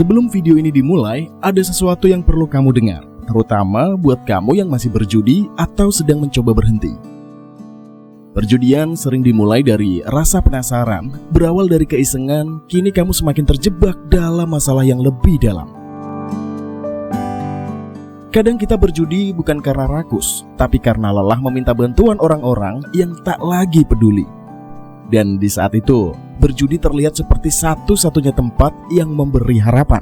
Sebelum video ini dimulai, ada sesuatu yang perlu kamu dengar, terutama buat kamu yang masih berjudi atau sedang mencoba berhenti. Perjudian sering dimulai dari rasa penasaran, berawal dari keisengan, kini kamu semakin terjebak dalam masalah yang lebih dalam. Kadang kita berjudi bukan karena rakus, tapi karena lelah meminta bantuan orang-orang yang tak lagi peduli. Dan di saat itu, berjudi terlihat seperti satu-satunya tempat yang memberi harapan.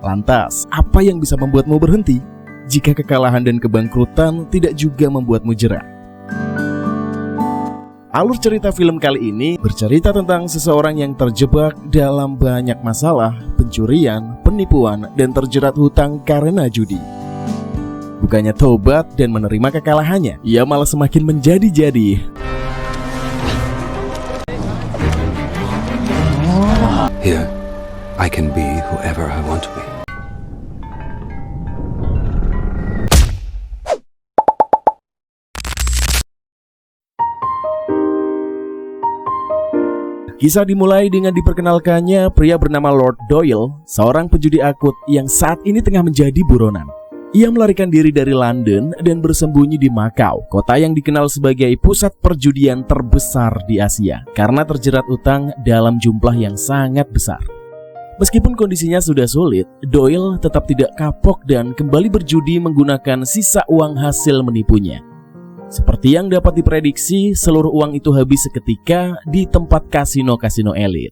Lantas, apa yang bisa membuatmu berhenti jika kekalahan dan kebangkrutan tidak juga membuatmu jerah? Alur cerita film kali ini bercerita tentang seseorang yang terjebak dalam banyak masalah, pencurian, penipuan, dan terjerat hutang karena judi. Bukannya tobat dan menerima kekalahannya, ia malah semakin menjadi-jadi. Here, I can be whoever I want to be. Kisah dimulai dengan diperkenalkannya pria bernama Lord Doyle, seorang penjudi akut yang saat ini tengah menjadi buronan. Ia melarikan diri dari London dan bersembunyi di Macau, kota yang dikenal sebagai pusat perjudian terbesar di Asia, karena terjerat utang dalam jumlah yang sangat besar. Meskipun kondisinya sudah sulit, Doyle tetap tidak kapok dan kembali berjudi menggunakan sisa uang hasil menipunya. Seperti yang dapat diprediksi, seluruh uang itu habis seketika di tempat kasino-kasino elit.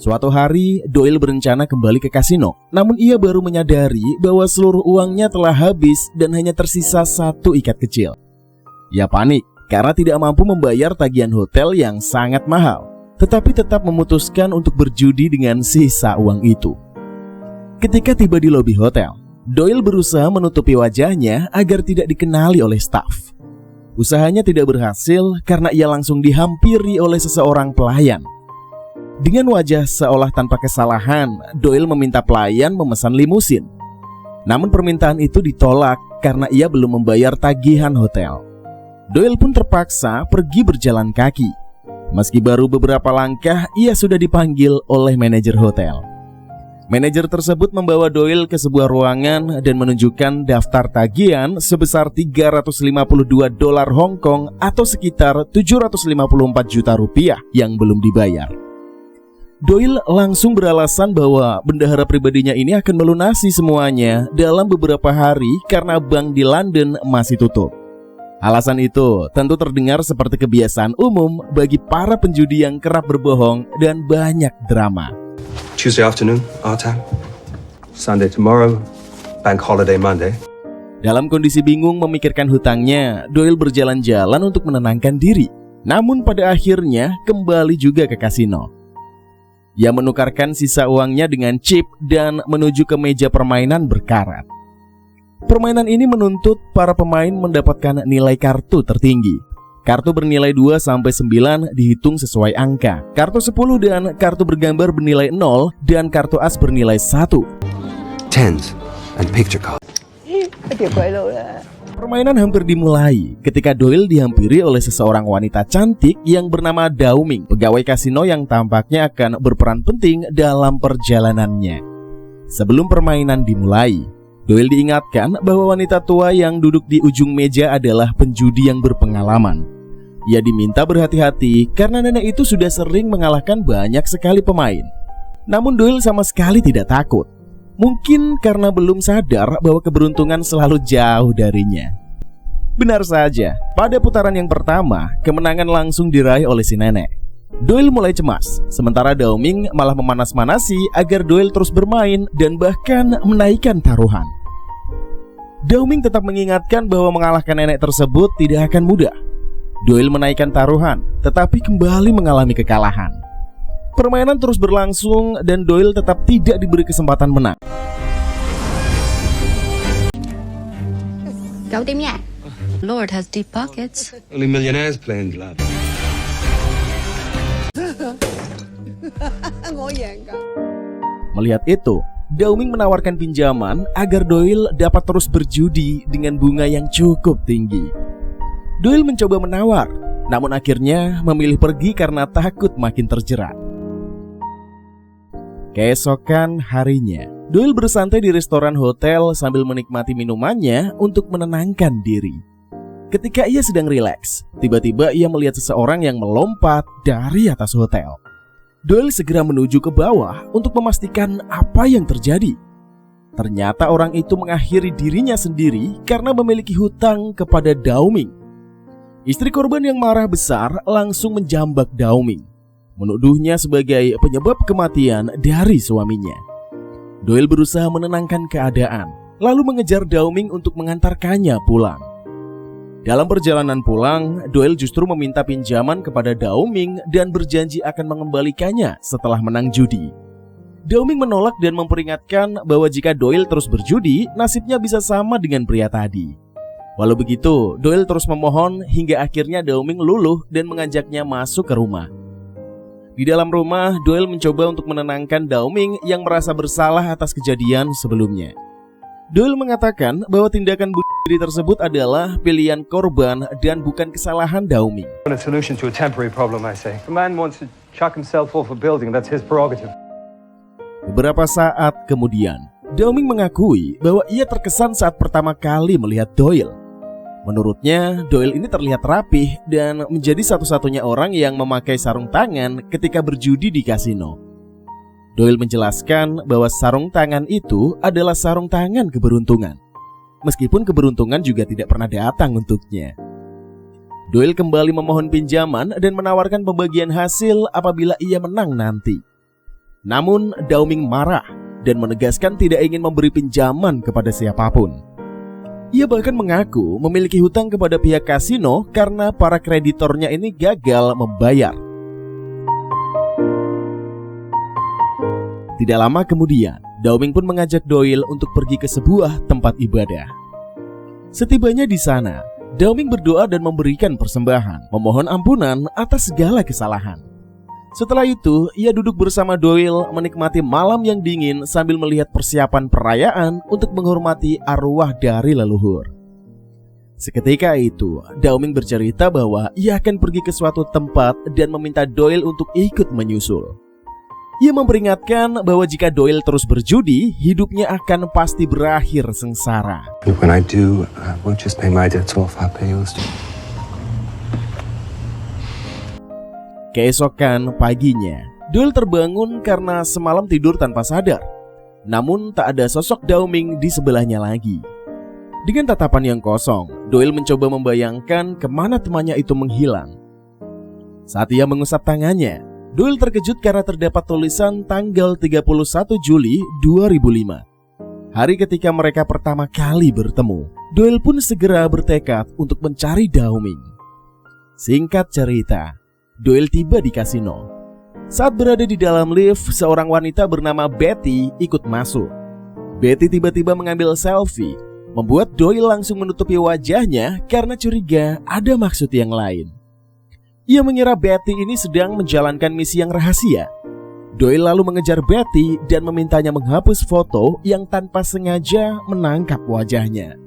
Suatu hari, Doyle berencana kembali ke kasino. Namun ia baru menyadari bahwa seluruh uangnya telah habis dan hanya tersisa satu ikat kecil. Ia panik karena tidak mampu membayar tagihan hotel yang sangat mahal, tetapi tetap memutuskan untuk berjudi dengan sisa uang itu. Ketika tiba di lobi hotel, Doyle berusaha menutupi wajahnya agar tidak dikenali oleh staf. Usahanya tidak berhasil karena ia langsung dihampiri oleh seseorang pelayan. Dengan wajah seolah tanpa kesalahan, Doyle meminta pelayan memesan limusin. Namun permintaan itu ditolak karena ia belum membayar tagihan hotel. Doyle pun terpaksa pergi berjalan kaki. Meski baru beberapa langkah, ia sudah dipanggil oleh manajer hotel. Manajer tersebut membawa Doyle ke sebuah ruangan dan menunjukkan daftar tagihan sebesar $352 Hong Kong atau sekitar 754 juta rupiah yang belum dibayar. Doyle langsung beralasan bahwa bendahara pribadinya ini akan melunasi semuanya dalam beberapa hari karena bank di London masih tutup. Alasan itu tentu terdengar seperti kebiasaan umum bagi para penjudi yang kerap berbohong dan banyak drama. Tuesday afternoon, our time. Sunday tomorrow, bank holiday Monday. Dalam kondisi bingung memikirkan hutangnya, Doyle berjalan-jalan untuk menenangkan diri. Namun pada akhirnya kembali juga ke kasino. Ia menukarkan sisa uangnya dengan chip dan menuju ke meja permainan berkarat. Permainan ini menuntut para pemain mendapatkan nilai kartu tertinggi. Kartu bernilai 2-9 dihitung sesuai angka. Kartu 10 dan kartu bergambar bernilai 0 dan kartu as bernilai 1. Tens and picture card. Permainan hampir dimulai ketika Doyle dihampiri oleh seseorang wanita cantik yang bernama Dao Ming, pegawai kasino yang tampaknya akan berperan penting dalam perjalanannya. Sebelum permainan dimulai, Doyle diingatkan bahwa wanita tua yang duduk di ujung meja adalah penjudi yang berpengalaman. Ia diminta berhati-hati karena nenek itu sudah sering mengalahkan banyak sekali pemain. Namun Doyle sama sekali tidak takut. Mungkin karena belum sadar bahwa keberuntungan selalu jauh darinya. Benar saja, pada putaran yang pertama, kemenangan langsung diraih oleh si nenek. Doyle mulai cemas, sementara Dao Ming malah memanas-manasi agar Doyle terus bermain dan bahkan menaikkan taruhan. Dao Ming tetap mengingatkan bahwa mengalahkan nenek tersebut tidak akan mudah. Doyle menaikkan taruhan, tetapi kembali mengalami kekalahan. Permainan terus berlangsung dan Doyle tetap tidak diberi kesempatan menang. Kau timnya? Lord has deep pockets. Only millionaires playing love. Melihat itu, Dao Ming menawarkan pinjaman agar Doyle dapat terus berjudi dengan bunga yang cukup tinggi. Doyle mencoba menawar, namun akhirnya memilih pergi karena takut makin terjerat. Keesokan harinya, Doyle bersantai di restoran hotel sambil menikmati minumannya untuk menenangkan diri. Ketika ia sedang rileks, tiba-tiba ia melihat seseorang yang melompat dari atas hotel. Doyle segera menuju ke bawah untuk memastikan apa yang terjadi. Ternyata orang itu mengakhiri dirinya sendiri karena memiliki hutang kepada Dao Ming. Istri korban yang marah besar langsung menjambak Dao Ming, menuduhnya sebagai penyebab kematian dari suaminya. Doyle berusaha menenangkan keadaan, lalu mengejar Dao Ming untuk mengantarkannya pulang. Dalam perjalanan pulang, Doyle justru meminta pinjaman kepada Dao Ming dan berjanji akan mengembalikannya setelah menang judi. Dao Ming menolak dan memperingatkan bahwa jika Doyle terus berjudi, nasibnya bisa sama dengan pria tadi. Walau begitu, Doyle terus memohon hingga akhirnya Dao Ming luluh dan mengajaknya masuk ke rumah. Di dalam rumah, Doyle mencoba untuk menenangkan Dao Ming yang merasa bersalah atas kejadian sebelumnya. Doyle mengatakan bahwa tindakan bunuh diri tersebut adalah pilihan korban dan bukan kesalahan Dao Ming. A solution to a temporary problem, I say. If a man wants to chuck himself off a building, that's his prerogative. Beberapa saat kemudian, Dao Ming mengakui bahwa ia terkesan saat pertama kali melihat Doyle. Menurutnya, Doyle ini terlihat rapih dan menjadi satu-satunya orang yang memakai sarung tangan ketika berjudi di kasino. Doyle menjelaskan bahwa sarung tangan itu adalah sarung tangan keberuntungan, meskipun keberuntungan juga tidak pernah datang untuknya. Doyle kembali memohon pinjaman dan menawarkan pembagian hasil apabila ia menang nanti. Namun, Dao Ming marah dan menegaskan tidak ingin memberi pinjaman kepada siapapun. Ia bahkan mengaku memiliki hutang kepada pihak kasino karena para kreditornya ini gagal membayar. Tidak lama kemudian, Dao Ming pun mengajak Doyle untuk pergi ke sebuah tempat ibadah. Setibanya di sana, Dao Ming berdoa dan memberikan persembahan, memohon ampunan atas segala kesalahan. Setelah itu, ia duduk bersama Doyle menikmati malam yang dingin sambil melihat persiapan perayaan untuk menghormati arwah dari leluhur. Seketika itu, Dao Ming bercerita bahwa ia akan pergi ke suatu tempat dan meminta Doyle untuk ikut menyusul. Ia memperingatkan bahwa jika Doyle terus berjudi, hidupnya akan pasti berakhir sengsara. When I do, I won't just pay my debts off, I'll pay yours too. Keesokan paginya, Doyle terbangun karena semalam tidur tanpa sadar. Namun tak ada sosok Dao Ming di sebelahnya lagi. Dengan tatapan yang kosong, Doyle mencoba membayangkan kemana temannya itu menghilang. Saat ia mengusap tangannya, Doyle terkejut karena terdapat tulisan tanggal 31 Juli 2005. Hari ketika mereka pertama kali bertemu. Doyle pun segera bertekad untuk mencari Dao Ming. Singkat cerita, Doyle tiba di kasino. Saat berada di dalam lift, seorang wanita bernama Betty ikut masuk. Betty tiba-tiba mengambil selfie, membuat Doyle langsung menutupi wajahnya karena curiga ada maksud yang lain. Ia mengira Betty ini sedang menjalankan misi yang rahasia. Doyle lalu mengejar Betty dan memintanya menghapus foto yang tanpa sengaja menangkap wajahnya.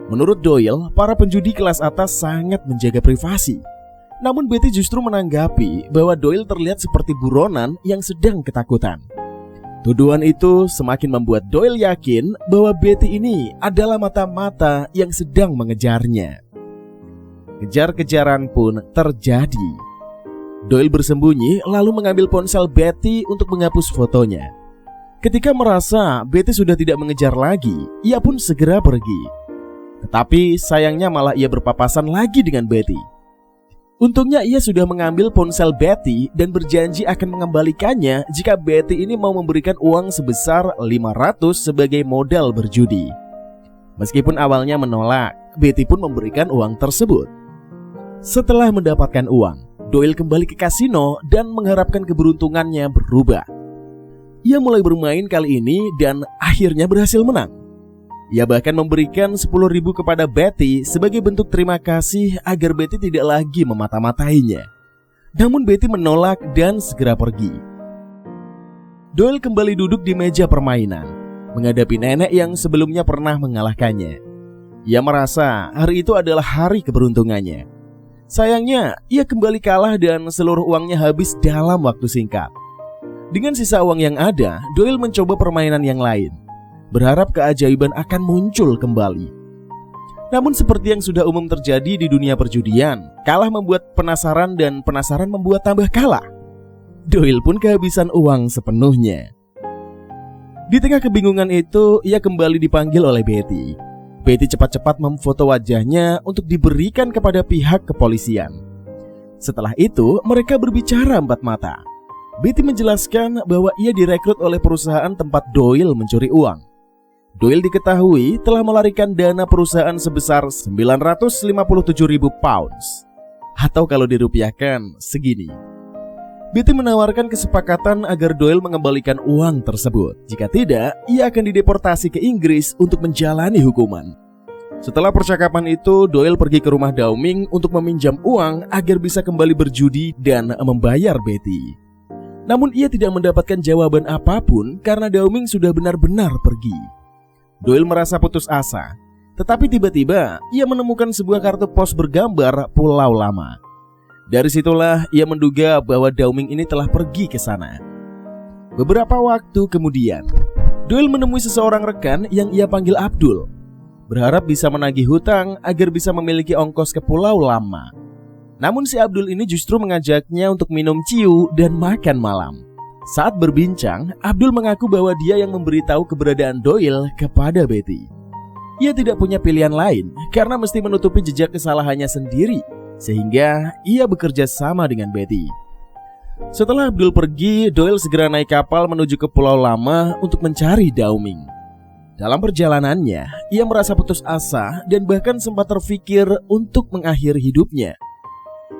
Menurut Doyle, para penjudi kelas atas sangat menjaga privasi. Namun Betty justru menanggapi bahwa Doyle terlihat seperti buronan yang sedang ketakutan. Tuduhan itu semakin membuat Doyle yakin bahwa Betty ini adalah mata-mata yang sedang mengejarnya. Kejar-kejaran pun terjadi. Doyle bersembunyi lalu mengambil ponsel Betty untuk menghapus fotonya. Ketika merasa Betty sudah tidak mengejar lagi, ia pun segera pergi. Tetapi sayangnya malah ia berpapasan lagi dengan Betty. Untungnya ia sudah mengambil ponsel Betty dan berjanji akan mengembalikannya jika Betty ini mau memberikan uang sebesar 500 sebagai modal berjudi. Meskipun awalnya menolak, Betty pun memberikan uang tersebut. Setelah mendapatkan uang, Doyle kembali ke kasino dan mengharapkan keberuntungannya berubah. Ia mulai bermain kali ini dan akhirnya berhasil menang. Ia bahkan memberikan 10.000 kepada Betty sebagai bentuk terima kasih agar Betty tidak lagi memata-matainya. Namun Betty menolak dan segera pergi. Doyle kembali duduk di meja permainan, menghadapi nenek yang sebelumnya pernah mengalahkannya. Ia merasa hari itu adalah hari keberuntungannya. Sayangnya, ia kembali kalah dan seluruh uangnya habis dalam waktu singkat. Dengan sisa uang yang ada, Doyle mencoba permainan yang lain, berharap keajaiban akan muncul kembali. Namun seperti yang sudah umum terjadi di dunia perjudian, kalah membuat penasaran dan penasaran membuat tambah kalah. Doyle pun kehabisan uang sepenuhnya. Di tengah kebingungan itu, ia kembali dipanggil oleh Betty. Betty cepat-cepat memfoto wajahnya untuk diberikan kepada pihak kepolisian. Setelah itu, mereka berbicara empat mata. Betty menjelaskan bahwa ia direkrut oleh perusahaan tempat Doyle mencuri uang. Doyle diketahui telah melarikan dana perusahaan sebesar 957.000 pounds. Atau kalau dirupiahkan, segini. Betty menawarkan kesepakatan agar Doyle mengembalikan uang tersebut. Jika tidak, ia akan dideportasi ke Inggris untuk menjalani hukuman. Setelah percakapan itu, Doyle pergi ke rumah Downing untuk meminjam uang agar bisa kembali berjudi dan membayar Betty. Namun ia tidak mendapatkan jawaban apapun karena Downing sudah benar-benar pergi. Doyle merasa putus asa, tetapi tiba-tiba ia menemukan sebuah kartu pos bergambar Pulau Lama. Dari situlah ia menduga bahwa Downing ini telah pergi ke sana. Beberapa waktu kemudian, Doyle menemui seseorang rekan yang ia panggil Abdul, berharap bisa menagih hutang agar bisa memiliki ongkos ke Pulau Lama. Namun si Abdul ini justru mengajaknya untuk minum ciu dan makan malam. Saat berbincang, Abdul mengaku bahwa dia yang memberitahu keberadaan Doyle kepada Betty. Ia tidak punya pilihan lain karena mesti menutupi jejak kesalahannya sendiri, sehingga ia bekerja sama dengan Betty. Setelah Abdul pergi, Doyle segera naik kapal menuju ke Pulau Lama untuk mencari Downing. Dalam perjalanannya, ia merasa putus asa dan bahkan sempat terfikir untuk mengakhiri hidupnya.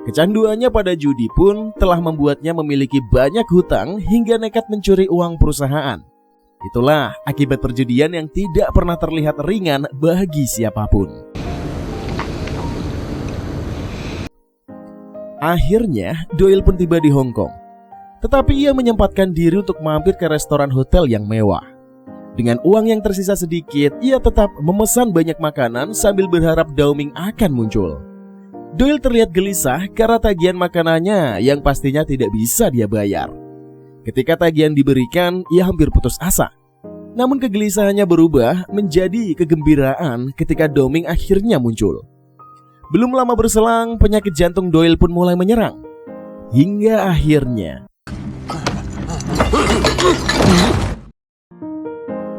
Kecanduannya pada judi pun telah membuatnya memiliki banyak hutang hingga nekat mencuri uang perusahaan. Itulah akibat perjudian yang tidak pernah terlihat ringan bagi siapapun. Akhirnya, Doyle pun tiba di Hong Kong. Tetapi ia menyempatkan diri untuk mampir ke restoran hotel yang mewah. Dengan uang yang tersisa sedikit, ia tetap memesan banyak makanan sambil berharap Downing akan muncul. Doyle terlihat gelisah karena tagihan makanannya yang pastinya tidak bisa dia bayar. Ketika tagihan diberikan, ia hampir putus asa. Namun kegelisahannya berubah menjadi kegembiraan ketika Downing akhirnya muncul. Belum lama berselang, penyakit jantung Doyle pun mulai menyerang. Hingga akhirnya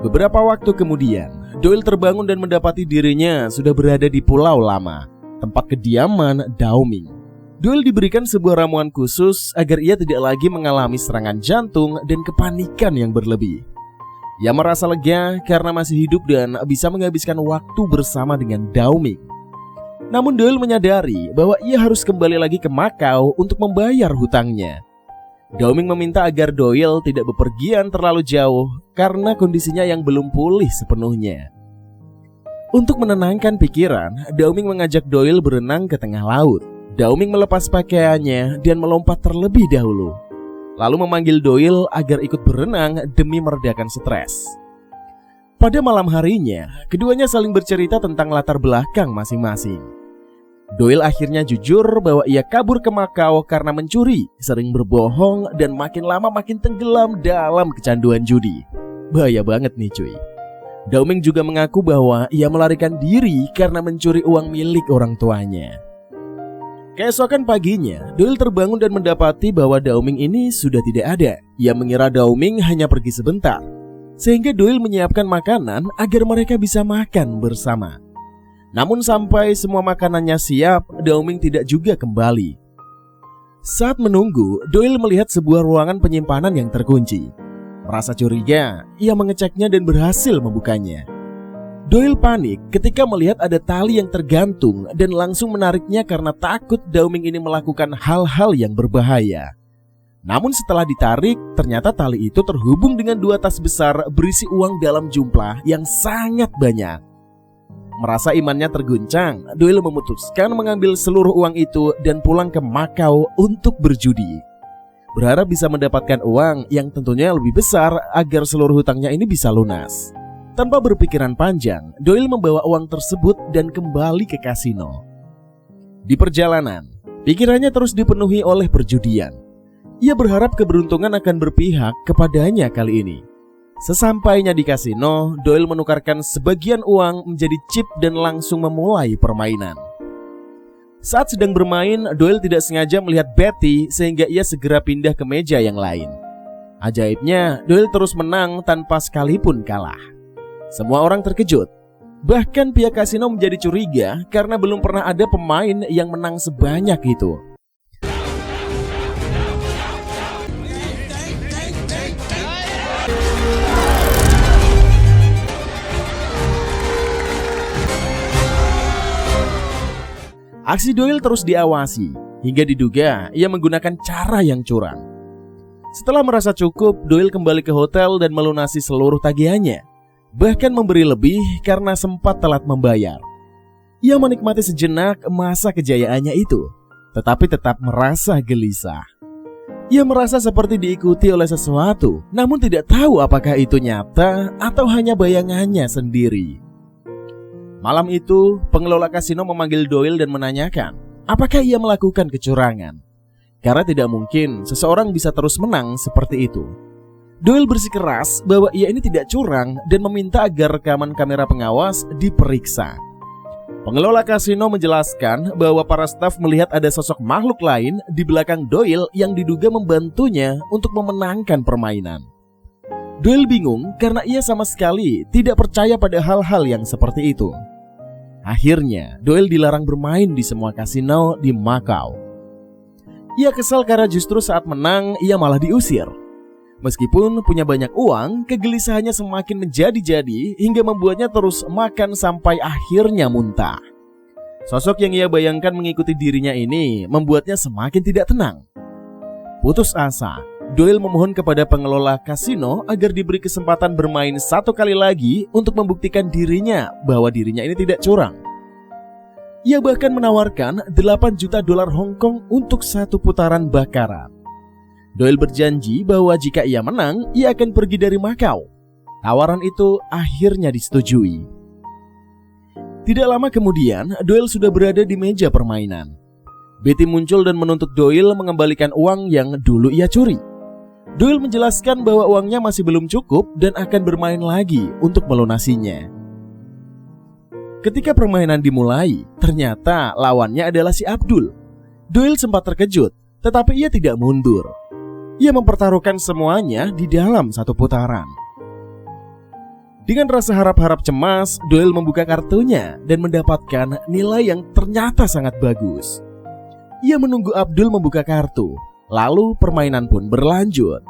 beberapa waktu kemudian, Doyle terbangun dan mendapati dirinya sudah berada di Pulau Lama, tempat kediaman Downing. Doyle diberikan sebuah ramuan khusus agar ia tidak lagi mengalami serangan jantung dan kepanikan yang berlebih. Ia merasa lega karena masih hidup dan bisa menghabiskan waktu bersama dengan Downing. Namun Doyle menyadari bahwa ia harus kembali lagi ke Makau untuk membayar hutangnya. Downing meminta agar Doyle tidak bepergian terlalu jauh karena kondisinya yang belum pulih sepenuhnya. Untuk menenangkan pikiran, Downing mengajak Doyle berenang ke tengah laut. Downing melepas pakaiannya dan melompat terlebih dahulu, lalu memanggil Doyle agar ikut berenang demi meredakan stres. Pada malam harinya, keduanya saling bercerita tentang latar belakang masing-masing. Doyle akhirnya jujur bahwa ia kabur ke Makau karena mencuri, sering berbohong, dan makin lama makin tenggelam dalam kecanduan judi. Bahaya banget nih cuy. Downing juga mengaku bahwa ia melarikan diri karena mencuri uang milik orang tuanya. Keesokan paginya, Doyle terbangun dan mendapati bahwa Downing ini sudah tidak ada. Ia mengira Downing hanya pergi sebentar, sehingga Doyle menyiapkan makanan agar mereka bisa makan bersama. Namun sampai semua makanannya siap, Downing tidak juga kembali. Saat menunggu, Doyle melihat sebuah ruangan penyimpanan yang terkunci. Merasa curiga, ia mengeceknya dan berhasil membukanya. Doyle panik ketika melihat ada tali yang tergantung dan langsung menariknya karena takut Downing ini melakukan hal-hal yang berbahaya. Namun setelah ditarik, ternyata tali itu terhubung dengan 2 tas besar berisi uang dalam jumlah yang sangat banyak. Merasa imannya terguncang, Doyle memutuskan mengambil seluruh uang itu dan pulang ke Makau untuk berjudi, berharap bisa mendapatkan uang yang tentunya lebih besar agar seluruh hutangnya ini bisa lunas. Tanpa berpikiran panjang, Doyle membawa uang tersebut dan kembali ke kasino. Di perjalanan, pikirannya terus dipenuhi oleh perjudian. Ia berharap keberuntungan akan berpihak kepadanya kali ini. Sesampainya di kasino, Doyle menukarkan sebagian uang menjadi chip dan langsung memulai permainan. Saat sedang bermain, Doyle tidak sengaja melihat Betty sehingga ia segera pindah ke meja yang lain. Ajaibnya, Doyle terus menang tanpa sekalipun kalah. Semua orang terkejut. Bahkan pihak kasino menjadi curiga karena belum pernah ada pemain yang menang sebanyak itu. Aksi Doyle terus diawasi, hingga diduga ia menggunakan cara yang curang. Setelah merasa cukup, Doyle kembali ke hotel dan melunasi seluruh tagihannya, bahkan memberi lebih karena sempat telat membayar. Ia menikmati sejenak masa kejayaannya itu, tetapi tetap merasa gelisah. Ia merasa seperti diikuti oleh sesuatu, namun tidak tahu apakah itu nyata atau hanya bayangannya sendiri. Malam itu, pengelola kasino memanggil Doyle dan menanyakan apakah ia melakukan kecurangan. Karena tidak mungkin seseorang bisa terus menang seperti itu. Doyle bersikeras bahwa ia ini tidak curang dan meminta agar rekaman kamera pengawas diperiksa. Pengelola kasino menjelaskan bahwa para staf melihat ada sosok makhluk lain di belakang Doyle yang diduga membantunya untuk memenangkan permainan. Doyle bingung karena ia sama sekali tidak percaya pada hal-hal yang seperti itu. Akhirnya, Doyle dilarang bermain di semua kasino di Macau. Ia kesal karena justru saat menang, ia malah diusir. Meskipun punya banyak uang, kegelisahannya semakin menjadi-jadi hingga membuatnya terus makan sampai akhirnya muntah. Sosok yang ia bayangkan mengikuti dirinya ini membuatnya semakin tidak tenang. Putus asa, Doyle memohon kepada pengelola kasino agar diberi kesempatan bermain satu kali lagi untuk membuktikan dirinya bahwa dirinya ini tidak curang. Ia bahkan menawarkan 8 juta dolar Hong Kong untuk satu putaran bakaran. Doyle berjanji bahwa jika ia menang, ia akan pergi dari Macau. Tawaran itu akhirnya disetujui. Tidak lama kemudian, Doyle sudah berada di meja permainan. Betty muncul dan menuntut Doyle mengembalikan uang yang dulu ia curi. Doyle menjelaskan bahwa uangnya masih belum cukup dan akan bermain lagi untuk melunasinya. Ketika permainan dimulai, ternyata lawannya adalah si Abdul. Doyle sempat terkejut, tetapi ia tidak mundur. Ia mempertaruhkan semuanya di dalam satu putaran. Dengan rasa harap-harap cemas, Doyle membuka kartunya dan mendapatkan nilai yang ternyata sangat bagus. Ia menunggu Abdul membuka kartu, lalu permainan pun berlanjut.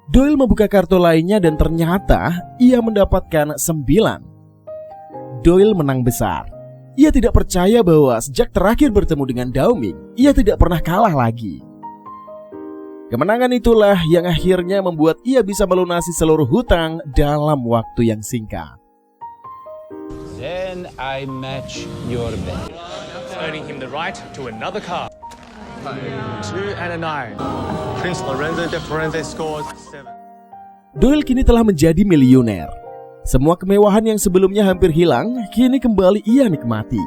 Doyle membuka kartu lainnya dan ternyata ia mendapatkan 9. Doyle menang besar. Ia tidak percaya bahwa sejak terakhir bertemu dengan Dao Ming, ia tidak pernah kalah lagi. Kemenangan itulah yang akhirnya membuat ia bisa melunasi seluruh hutang dalam waktu yang singkat. Then I match your bet. Earning him the right to another card. 2 and a 9. Prince Lorenzo de Firenze scores 7. Doyle kini telah menjadi miliuner. Semua kemewahan yang sebelumnya hampir hilang, kini kembali ia nikmati.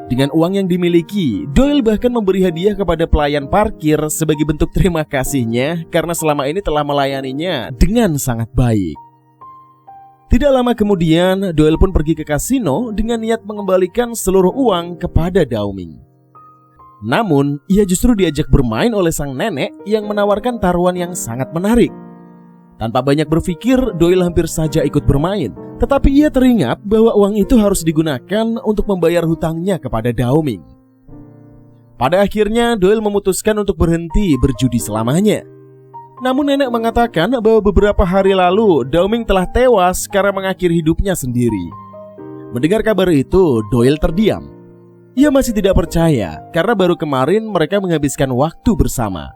Dengan uang yang dimiliki, Doyle bahkan memberi hadiah kepada pelayan parkir sebagai bentuk terima kasihnya karena selama ini telah melayaninya dengan sangat baik. Tidak lama kemudian, Doyle pun pergi ke kasino dengan niat mengembalikan seluruh uang kepada Dao Ming. Namun, ia justru diajak bermain oleh sang nenek yang menawarkan taruhan yang sangat menarik. Tanpa banyak berpikir, Doyle hampir saja ikut bermain. Tetapi ia teringat bahwa uang itu harus digunakan untuk membayar hutangnya kepada Dao Ming. Pada akhirnya, Doyle memutuskan untuk berhenti berjudi selamanya. Namun nenek mengatakan bahwa beberapa hari lalu Dao Ming telah tewas karena mengakhiri hidupnya sendiri. Mendengar kabar itu, Doyle terdiam. Ia masih tidak percaya karena baru kemarin mereka menghabiskan waktu bersama.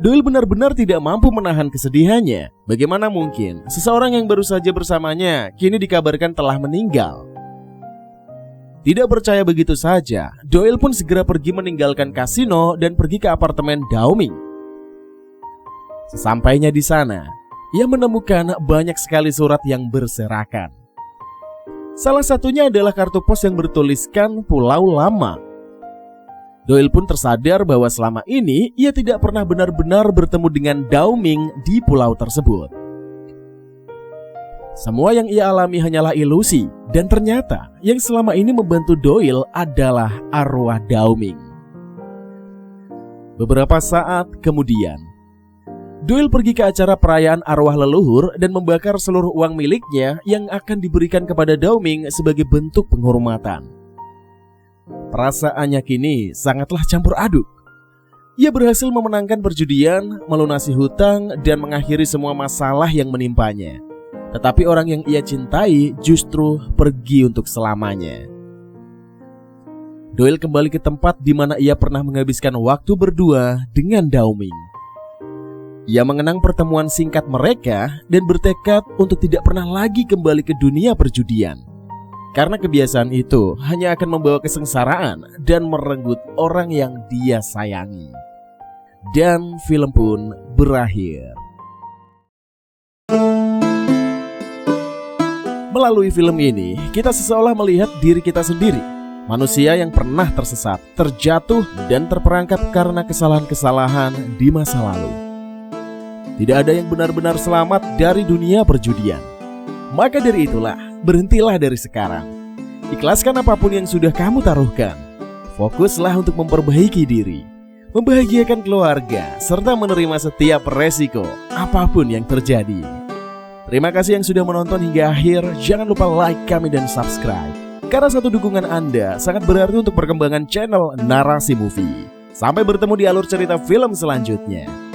Doyle benar-benar tidak mampu menahan kesedihannya. Bagaimana mungkin seseorang yang baru saja bersamanya kini dikabarkan telah meninggal? Tidak percaya begitu saja, Doyle pun segera pergi meninggalkan kasino dan pergi ke apartemen Dao Ming. Sesampainya di sana, ia menemukan banyak sekali surat yang berserakan. Salah satunya adalah kartu pos yang bertuliskan Pulau Lama. Doyle pun tersadar bahwa selama ini ia tidak pernah benar-benar bertemu dengan Dao Ming di pulau tersebut. Semua yang ia alami hanyalah ilusi, dan ternyata yang selama ini membantu Doyle adalah arwah Dao Ming. Beberapa saat kemudian, Doyle pergi ke acara perayaan arwah leluhur dan membakar seluruh uang miliknya yang akan diberikan kepada Dao Ming sebagai bentuk penghormatan. Perasaannya kini sangatlah campur aduk. Ia berhasil memenangkan perjudian, melunasi hutang, dan mengakhiri semua masalah yang menimpanya. Tetapi orang yang ia cintai justru pergi untuk selamanya. Doyle kembali ke tempat di mana ia pernah menghabiskan waktu berdua dengan Dao Ming. Ia mengenang pertemuan singkat mereka dan bertekad untuk tidak pernah lagi kembali ke dunia perjudian. Karena kebiasaan itu hanya akan membawa kesengsaraan dan merenggut orang yang dia sayangi. Dan film pun berakhir. Melalui film ini, kita seolah melihat diri kita sendiri. Manusia yang pernah tersesat, terjatuh, dan terperangkap karena kesalahan-kesalahan di masa lalu. Tidak ada yang benar-benar selamat dari dunia perjudian. Maka dari itulah, berhentilah dari sekarang. Ikhlaskan apapun yang sudah kamu taruhkan. Fokuslah untuk memperbaiki diri, membahagiakan keluarga, serta menerima setiap resiko apapun yang terjadi. Terima kasih yang sudah menonton hingga akhir. Jangan lupa like kami dan subscribe, karena satu dukungan Anda sangat berarti untuk perkembangan channel Narasi Movie. Sampai bertemu di alur cerita film selanjutnya.